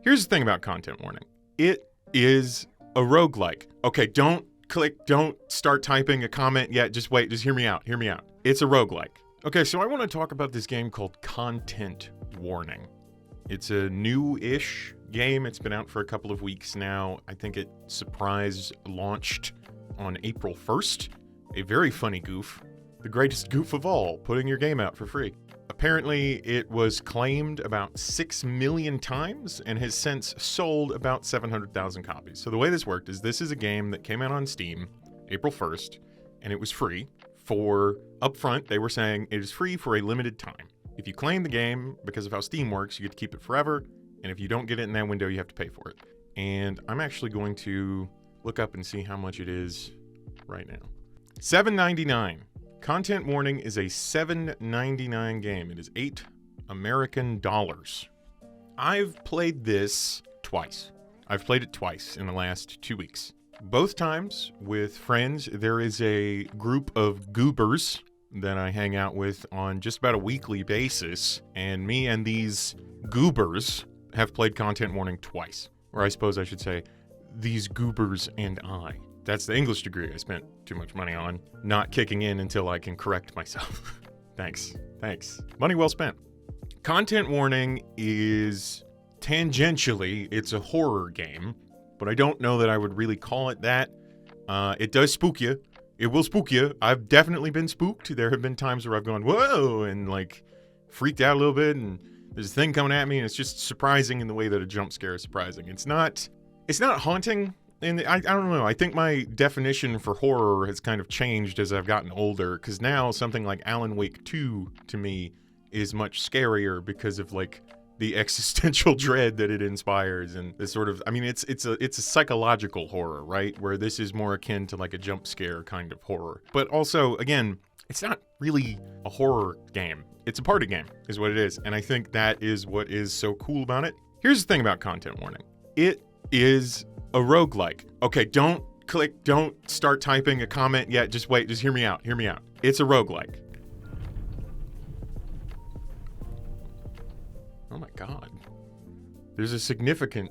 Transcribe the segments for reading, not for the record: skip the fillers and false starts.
Here's the thing about content warning. It is a roguelike. Okay, don't start typing a comment yet. Just wait, just hear me out. It's a roguelike. Okay, so I want to talk about this game called Content Warning. It's a new-ish game. It's been out for a couple of weeks now. I think it surprise launched on April 1st. A very funny goof. The greatest goof of all, putting your game out for free. Apparently, it was claimed about 6 million times and has since sold about 700,000 copies. So the way this worked is this is a game that came out on Steam April 1st, and it was free for upfront. They were saying it is free for a limited time. If you claim the game, because of how Steam works, you get to keep it forever, and if you don't get it in that window, you have to pay for it. And I'm actually going to look up and see how much it is right now. $7.99. Content Warning is a $7.99 game. It is $8 American dollars. I've played this twice. I've played it twice in the last 2 weeks. Both times with friends. There is a group of goobers that I hang out with on just about a weekly basis, and me and these goobers have played Content Warning twice. Or I suppose I should say, these goobers and I. That's the English degree I spent too much money on, not kicking in until I can correct myself. Thanks. Money well spent. Content Warning is tangentially, it's a horror game, but I don't know that I would really call it that. It does spook you. It will spook you. I've definitely been spooked. There have been times where I've gone, whoa, and like freaked out a little bit, and there's a thing coming at me, and it's just surprising in the way that a jump scare is surprising. It's not haunting. And I don't know. I think my definition for horror has kind of changed as I've gotten older, because now something like Alan Wake 2 to me is much scarier because of like the existential dread that it inspires, and the sort of, I mean, it's a psychological horror, right? Where this is more akin to like a jump scare kind of horror. But also, again, it's not really a horror game. It's a party game, is what it is. And I think that is what is so cool about it. Here's the thing about Content Warning. It is a roguelike. Okay, don't start typing a comment yet. Just wait, just hear me out. It's a roguelike. Oh my God. There's a significant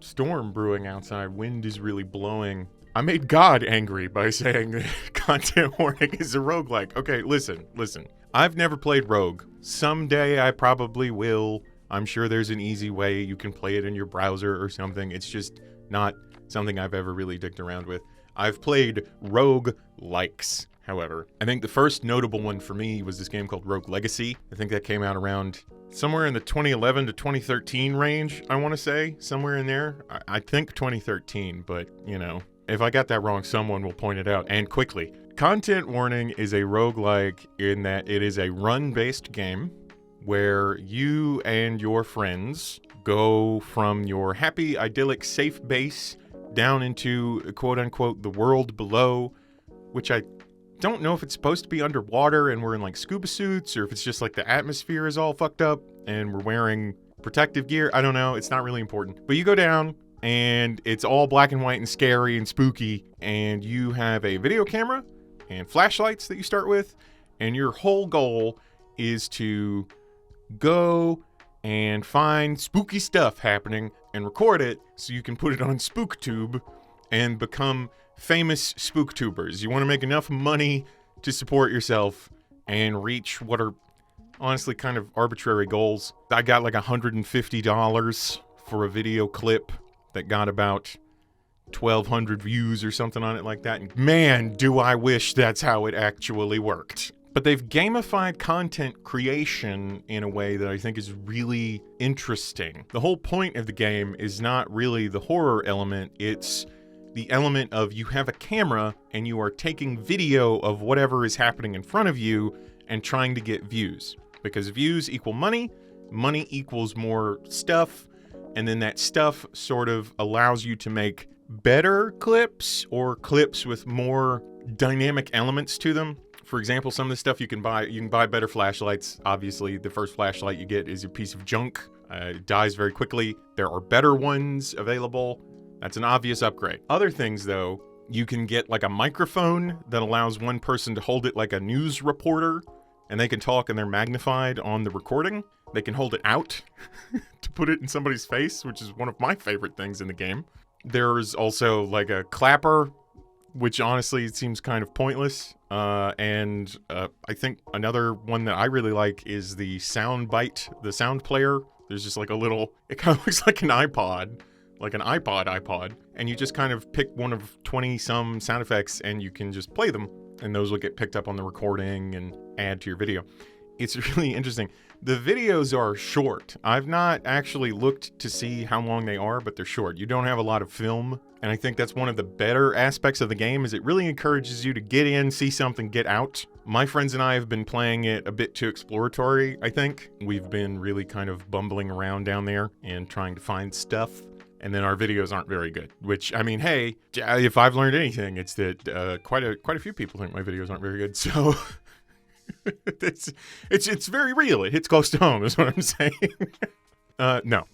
storm brewing outside. Wind is really blowing. I made God angry by saying that Content Warning is a roguelike. Okay, listen. I've never played Rogue. Someday I probably will. I'm sure there's an easy way you can play it in your browser or something. It's just not something I've ever really dicked around with. I've played Rogue likes, however. I think the first notable one for me was this game called Rogue Legacy. I think that came out around somewhere in the 2011 to 2013 range, I want to say. Somewhere in there. I think 2013, but, you know, if I got that wrong, someone will point it out, and quickly. Content Warning is a roguelike in that it is a run-based game where you and your friends go from your happy, idyllic, safe base down into, quote-unquote, the world below, which I don't know if it's supposed to be underwater and we're in, like, scuba suits, or if it's just, like, the atmosphere is all fucked up and we're wearing protective gear. I don't know. It's not really important. But you go down, and it's all black and white and scary and spooky, and you have a video camera and flashlights that you start with, and your whole goal is to go and find spooky stuff happening and record it so you can put it on SpookTube and become famous SpookTubers. You want to make enough money to support yourself and reach what are honestly kind of arbitrary goals. I got like $150 for a video clip that got about 1,200 views or something on it like that. And man, do I wish that's how it actually worked. But they've gamified content creation in a way that I think is really interesting. The whole point of the game is not really the horror element, it's the element of you have a camera and you are taking video of whatever is happening in front of you and trying to get views. Because views equal money, money equals more stuff, and then that stuff sort of allows you to make better clips or clips with more dynamic elements to them. For example, some of the stuff you can buy better flashlights. Obviously, the first flashlight you get is a piece of junk. It dies very quickly. There are better ones available. That's an obvious upgrade. Other things, though, you can get like a microphone that allows one person to hold it like a news reporter, and they can talk and they're magnified on the recording. They can hold it out to put it in somebody's face, which is one of my favorite things in the game. There's also like a clapper, which honestly seems kind of pointless. And I think another one that I really like is the sound bite, the sound player. There's just like a little, it kind of looks like an iPod, like an iPod, and you just kind of pick one of 20 some sound effects and you can just play them, and those will get picked up on the recording and add to your video. It's really interesting. The videos are short. I've not actually looked to see how long they are, but they're short. You don't have a lot of film, and I think that's one of the better aspects of the game, is it really encourages you to get in, see something, get out. My friends and I have been playing it a bit too exploratory, I think. We've been really kind of bumbling around down there and trying to find stuff, and then our videos aren't very good. Which, I mean, hey, if I've learned anything, it's that quite a few people think my videos aren't very good, so... it's very real. It hits close to home, is what I'm saying. No.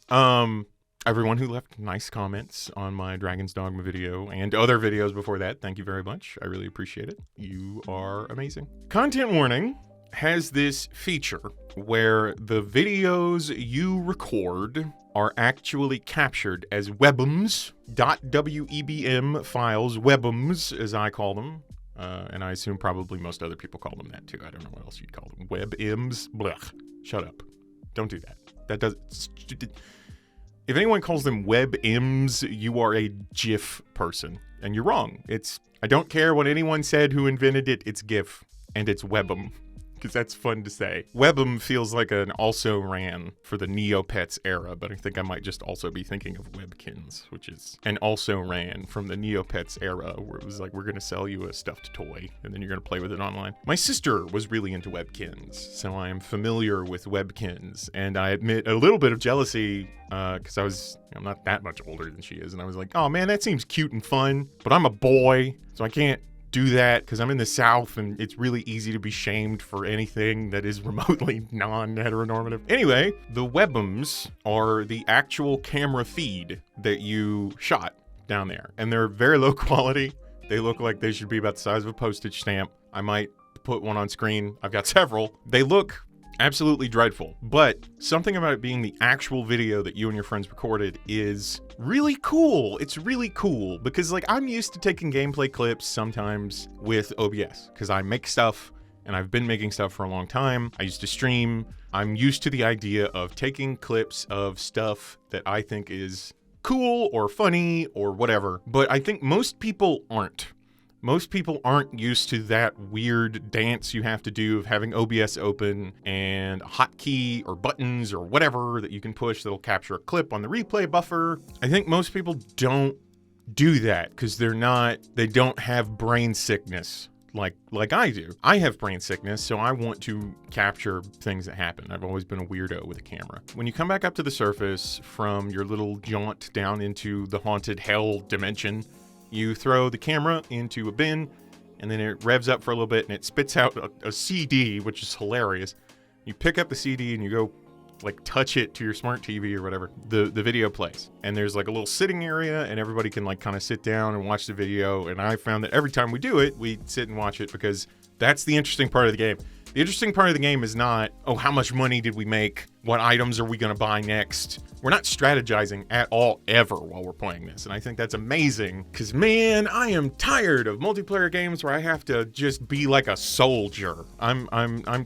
Everyone who left nice comments on my Dragon's Dogma video and other videos before that, thank you very much. I really appreciate it. You are amazing. Content Warning has this feature where the videos you record are actually captured as webms, .webm files, webms as I call them. And I assume probably most other people call them that too. I don't know what else you'd call them. WebMs? Blech. Shut up. Don't do that. That does... If anyone calls them WebMs, you are a GIF person. And you're wrong. I don't care what anyone said who invented it. It's GIF. And it's Webm. Because that's fun to say. Webm feels like an also-ran for the Neopets era, but I think I might just also be thinking of Webkins, which is an also-ran from the Neopets era, where it was like, we're going to sell you a stuffed toy, and then you're going to play with it online. My sister was really into Webkins, so I am familiar with Webkins, and I admit a little bit of jealousy, because I'm not that much older than she is, and I was like, oh man, that seems cute and fun, but I'm a boy, so I can't do that because I'm in the South and it's really easy to be shamed for anything that is remotely non-heteronormative. Anyway, the webms are the actual camera feed that you shot down there, and they're very low quality. They look like they should be about the size of a postage stamp. I might put one on screen. I've got several. They look absolutely dreadful, but something about it being the actual video that you and your friends recorded is really cool. It's really cool because, like, I'm used to taking gameplay clips sometimes with OBS because I make stuff and I've been making stuff for a long time. I used to stream. I'm used to the idea of taking clips of stuff that I think is cool or funny or whatever, but I think most people aren't. Most people aren't used to that weird dance you have to do of having OBS open and a hotkey or buttons or whatever that you can push that'll capture a clip on the replay buffer. I think most people don't do that because they don't have brain sickness like I do. I have brain sickness, so I want to capture things that happen. I've always been a weirdo with a camera. When you come back up to the surface from your little jaunt down into the haunted hell dimension, you throw the camera into a bin, and then it revs up for a little bit, and it spits out a CD, which is hilarious. You pick up the CD, and you go, like, touch it to your smart TV or whatever. The video plays. And there's, like, a little sitting area, and everybody can, like, kind of sit down and watch the video. And I found that every time we do it, we sit and watch it, because that's the interesting part of the game. The interesting part of the game is not, oh, how much money did we make? What items are we going to buy next? We're not strategizing at all ever while we're playing this. And I think that's amazing because, man, I am tired of multiplayer games where I have to just be like a soldier. I'm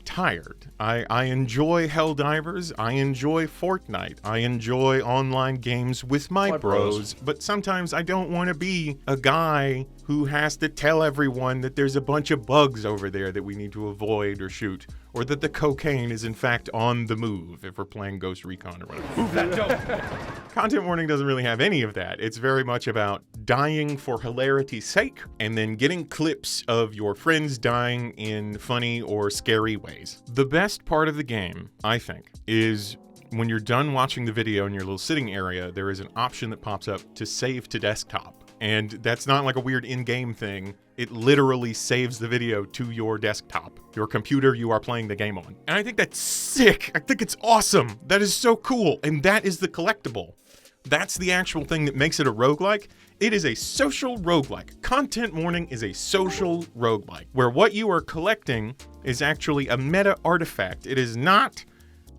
tired. I enjoy Helldivers. I enjoy Fortnite. I enjoy online games with my bros. But sometimes I don't want to be a guy who has to tell everyone that there's a bunch of bugs over there that we need to avoid or shoot, or that the cocaine is in fact on the move if we're playing Ghost Recon or whatever. Move that dope. Content Warning doesn't really have any of that. It's very much about dying for hilarity's sake and then getting clips of your friends dying in funny or scary ways. The best part of the game, I think, is when you're done watching the video in your little sitting area, there is an option that pops up to save to desktop. And that's not like a weird in-game thing. It literally saves the video to your desktop, your computer you are playing the game on. And I think that's sick. I think it's awesome. That is so cool. And that is the collectible. That's the actual thing that makes it a roguelike. It is a social roguelike. Content Warning is a social roguelike, where what you are collecting is actually a meta artifact. It is not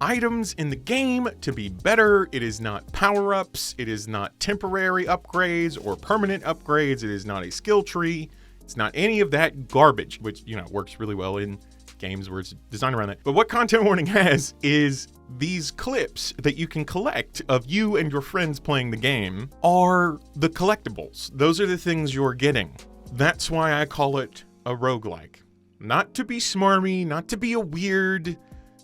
items in the game to be better. It is not power-ups. It is not temporary upgrades or permanent upgrades. It is not a skill tree. It's not any of that garbage, which, works really well in games where it's designed around that. But what content warning has is these clips that you can collect of you and your friends playing the game are the collectibles. Those are the things you're getting. That's why I call it a roguelike. Not to be smarmy, not to be a weird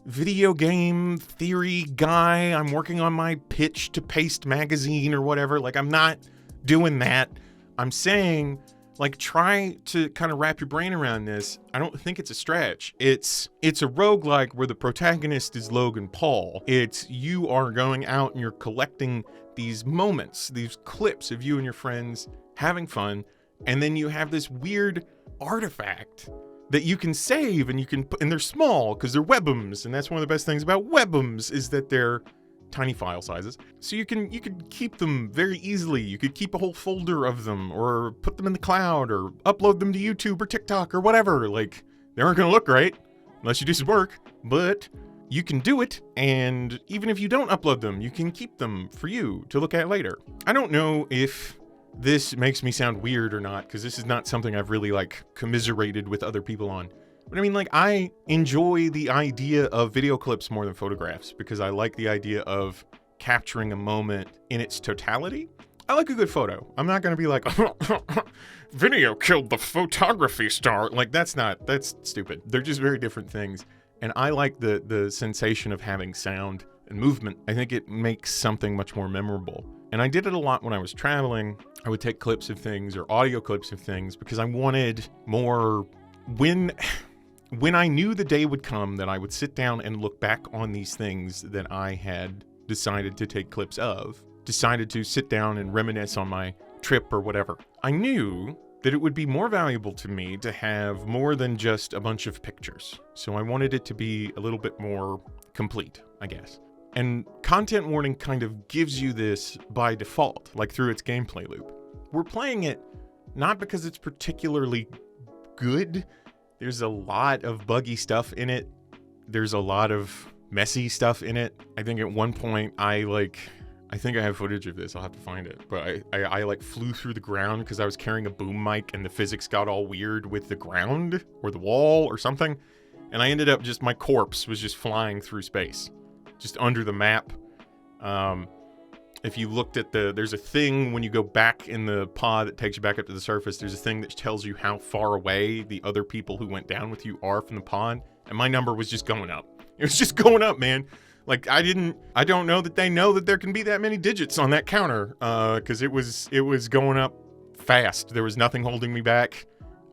video game theory guy. I'm working on my pitch to Paste magazine or whatever. Like, I'm not doing that. I'm saying, like, try to kind of wrap your brain around this. I don't think it's a stretch. It's a roguelike where the protagonist is Logan Paul. It's you are going out and you're collecting these moments, these clips of you and your friends having fun, and then you have this weird artifact that you can save, and you can put, and they're small because they're webums, and that's one of the best things about webums is that they're tiny file sizes. So you can keep them very easily. You could keep a whole folder of them, or put them in the cloud, or upload them to YouTube or TikTok or whatever. Like, they aren't gonna look right unless you do some work, but you can do it, and even if you don't upload them, you can keep them for you to look at later. I don't know if this makes me sound weird or not, because this is not something I've really, like, commiserated with other people on. But I mean, like, I enjoy the idea of video clips more than photographs, because I like the idea of capturing a moment in its totality. I like a good photo. I'm not going to be like, video killed the photography star. Like, that's stupid. They're just very different things. And I like the sensation of having sound and movement. I think it makes something much more memorable. And I did it a lot when I was traveling. I would take clips of things or audio clips of things because I wanted more. When I knew the day would come that I would sit down and look back on these things that I had decided to take clips of, decided to sit down and reminisce on my trip or whatever, I knew that it would be more valuable to me to have more than just a bunch of pictures. So I wanted it to be a little bit more complete, I guess. And content warning kind of gives you this by default, like through its gameplay loop. We're playing it not because it's particularly good. There's a lot of buggy stuff in it. There's a lot of messy stuff in it. I think at one point I think I have footage of this. I'll have to find it. But I like flew through the ground because I was carrying a boom mic and the physics got all weird with the ground or the wall or something. And I ended up my corpse was just flying through space. Just under the map. If you looked at there's a thing when you go back in the pod that takes you back up to the surface, there's a thing that tells you how far away the other people who went down with you are from the pod. And my number was just going up. It was just going up, man. Like, I don't know that they know that there can be that many digits on that counter, because it was going up fast. There was nothing holding me back.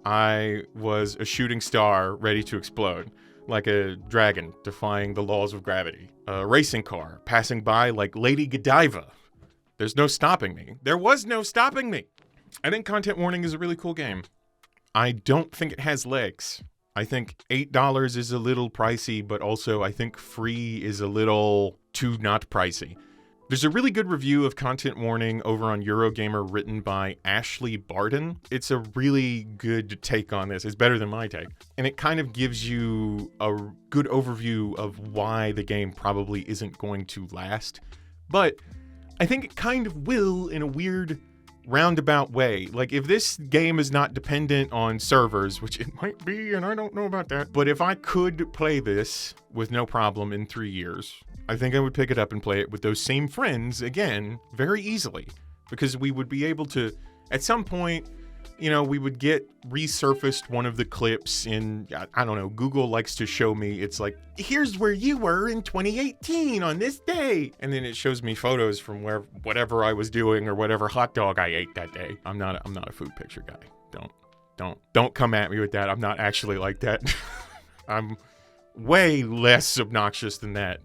I was a shooting star ready to explode. Like a dragon defying the laws of gravity. A racing car passing by like Lady Godiva. There's no stopping me. There was no stopping me. I think Content Warning is a really cool game. I don't think it has legs. I think $8 is a little pricey, but also I think free is a little too not pricey. There's a really good review of Content Warning over on Eurogamer written by Ashley Barden. It's a really good take on this. It's better than my take. And it kind of gives you a good overview of why the game probably isn't going to last. But I think it kind of will in a weird roundabout way. Like, if this game is not dependent on servers, which it might be, and I don't know about that, but if I could play this with no problem in 3 years, I think I would pick it up and play it with those same friends again very easily, because we would be able to, at some point, we would get resurfaced one of the clips in, I don't know, Google likes to show me, it's like, here's where you were in 2018 on this day. And then it shows me photos from whatever I was doing or whatever hot dog I ate that day. I'm not a food picture guy. Don't come at me with that. I'm not actually like that. I'm way less obnoxious than that.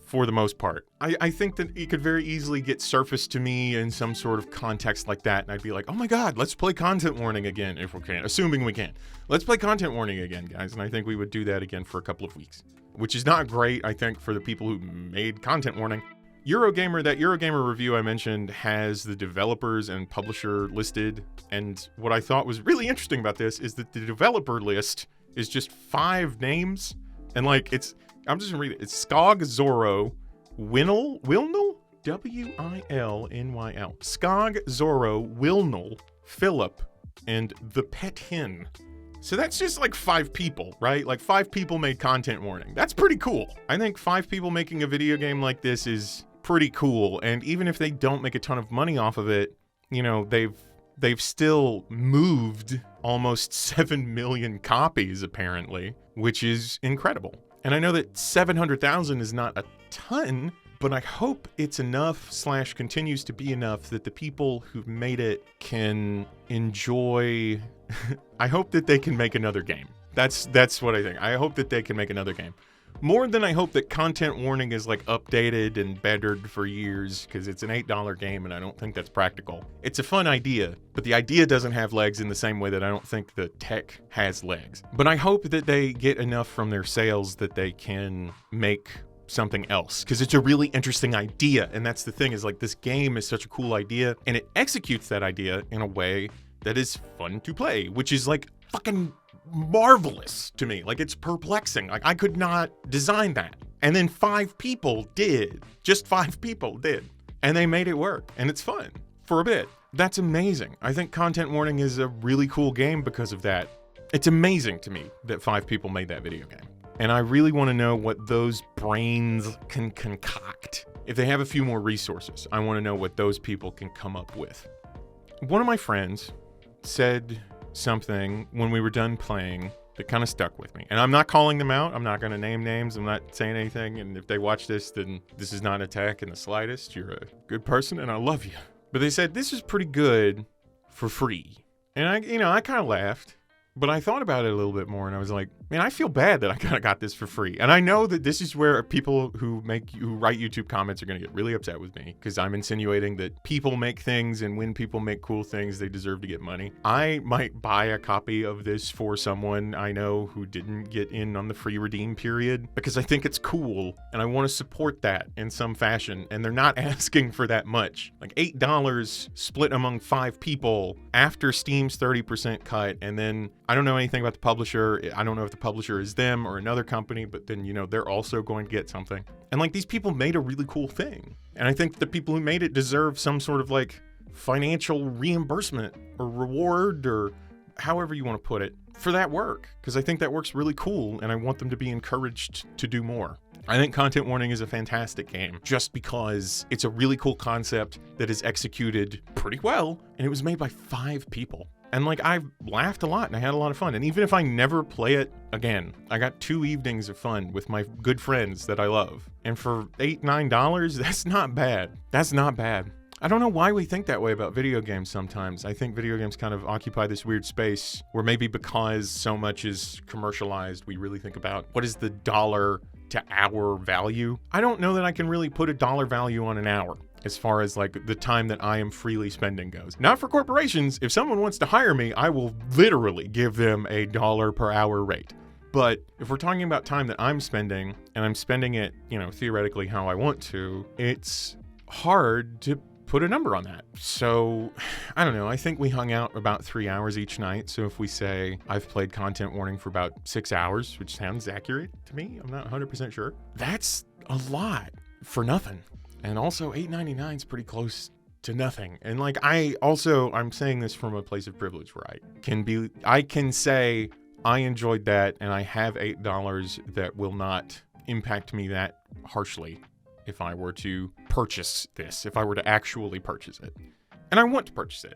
For the most part. I think that it could very easily get surfaced to me in some sort of context like that, and I'd be like, oh my god, let's play Content Warning again if we can, assuming we can. Let's play Content Warning again, guys, and I think we would do that again for a couple of weeks, which is not great, I think, for the people who made Content Warning. That Eurogamer review I mentioned has the developers and publisher listed, and what I thought was really interesting about this is that the developer list is just 5 names. And like, I'm just gonna read it. It's Skog Zorro Wilnel? Wilnyl. Skog Zorro Wilnel Philip and the Pet Hen. So that's just like 5 people, right? Like 5 people made content warning. That's pretty cool. I think 5 people making a video game like this is pretty cool. And even if they don't make a ton of money off of it, you know, they've still moved almost 7 million copies apparently, which is incredible. And I know that 700,000 is not a ton, but I hope it's enough / continues to be enough that the people who've made it can enjoy. I hope that they can make another game. That's what I think. I hope that they can make another game. More than I hope that content warning is like updated and bettered for years, because it's an $8 game and I don't think that's practical. It's a fun idea, but the idea doesn't have legs in the same way that I don't think the tech has legs. But I hope that they get enough from their sales that they can make something else, because it's a really interesting idea. And that's the thing, is like, this game is such a cool idea and it executes that idea in a way that is fun to play, which is like fucking marvelous to me. Like, it's perplexing. Like, I could not design that. And then 5 people did. Just 5 people did. And they made it work. And it's fun for a bit. That's amazing. I think Content Warning is a really cool game because of that. It's amazing to me that 5 people made that video game. And I really want to know what those brains can concoct. If they have a few more resources, I want to know what those people can come up with. One of my friends said something when we were done playing that kind of stuck with me. And I'm not calling them out. I'm not going to name names. I'm not saying anything. And if they watch this, then this is not an attack in the slightest. You're a good person and I love you. But they said, this is pretty good for free. And I kind of laughed. But I thought about it a little bit more and I was like, man, I feel bad that I kind of got this for free. And I know that this is where people who write YouTube comments are going to get really upset with me, because I'm insinuating that people make things, and when people make cool things, they deserve to get money. I might buy a copy of this for someone I know who didn't get in on the free redeem period, because I think it's cool and I want to support that in some fashion. And they're not asking for that much. Like $8 split among 5 people after Steam's 30% cut. And then I don't know anything about the publisher. I don't know if the publisher is them or another company, but then, they're also going to get something. And like, these people made a really cool thing. And I think the people who made it deserve some sort of like financial reimbursement or reward, or however you want to put it, for that work. Because I think that work's really cool and I want them to be encouraged to do more. I think Content Warning is a fantastic game just because it's a really cool concept that is executed pretty well, and it was made by 5 people. And like, I laughed a lot and I had a lot of fun. And even if I never play it again, I got 2 evenings of fun with my good friends that I love. And for $8, $9, that's not bad. That's not bad. I don't know why we think that way about video games sometimes. I think video games kind of occupy this weird space where maybe because so much is commercialized, we really think about what is the dollar to hour value. I don't know that I can really put a dollar value on an hour, as far as like the time that I am freely spending goes. Not for corporations. If someone wants to hire me, I will literally give them a $1 per hour rate. But if we're talking about time that I'm spending, and I'm spending it, theoretically how I want to, it's hard to put a number on that. So I don't know. I think we hung out about 3 hours each night. So if we say I've played Content Warning for about 6 hours, which sounds accurate to me, I'm not 100% sure. That's a lot for nothing. And also $8.99 is pretty close to nothing. And like, I'm saying this from a place of privilege where I can say I enjoyed that and I have $8 that will not impact me that harshly if I were to purchase this, if I were to actually purchase it. And I want to purchase it.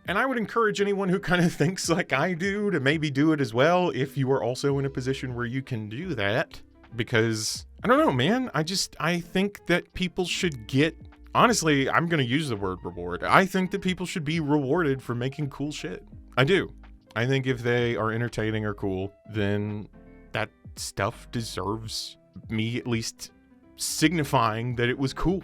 And I would encourage anyone who kind of thinks like I do to maybe do it as well, if you are also in a position where you can do that. Because, I don't know, man, I think that people should get, honestly, I'm going to use the word reward. I think that people should be rewarded for making cool shit. I do. I think if they are entertaining or cool, then that stuff deserves me at least signifying that it was cool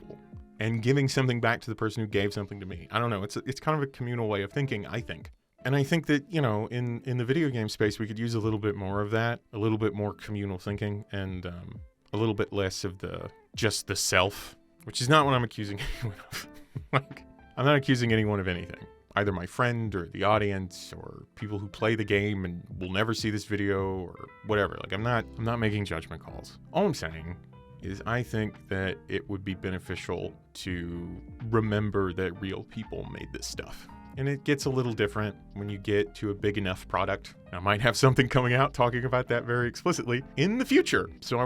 and giving something back to the person who gave something to me. I don't know. It's kind of a communal way of thinking, I think. And I think that, in the video game space, we could use a little bit more of that, a little bit more communal thinking, and a little bit less of just the self, which is not what I'm accusing anyone of. Like, I'm not accusing anyone of anything. either my friend or the audience or people who play the game and will never see this video or whatever. Like, I'm not making judgment calls. All I'm saying is I think that it would be beneficial to remember that real people made this stuff. And it gets a little different when you get to a big enough product. I might have something coming out talking about that very explicitly in the future, so I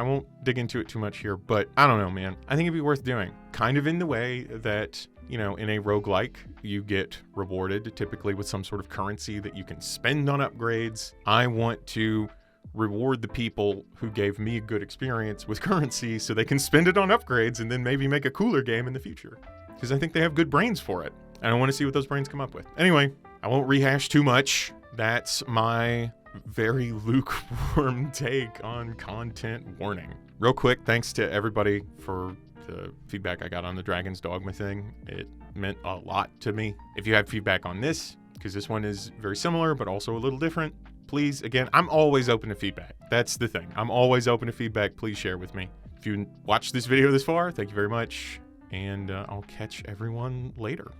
won't dig into it too much here, but I don't know, man. I think it'd be worth doing. Kind of in the way that, you know, in a roguelike, you get rewarded typically with some sort of currency that you can spend on upgrades. I want to reward the people who gave me a good experience with currency so they can spend it on upgrades and then maybe make a cooler game in the future. Because I think they have good brains for it. And I want to see what those brains come up with. Anyway, I won't rehash too much. That's my very lukewarm take on content warning. Real quick, thanks to everybody for the feedback I got on the Dragon's Dogma thing. It meant a lot to me. If you have feedback on this, because this one is very similar but also a little different, please, again, I'm always open to feedback. That's the thing. I'm always open to feedback. Please share with me. If you watched this video this far, thank you very much. And I'll catch everyone later.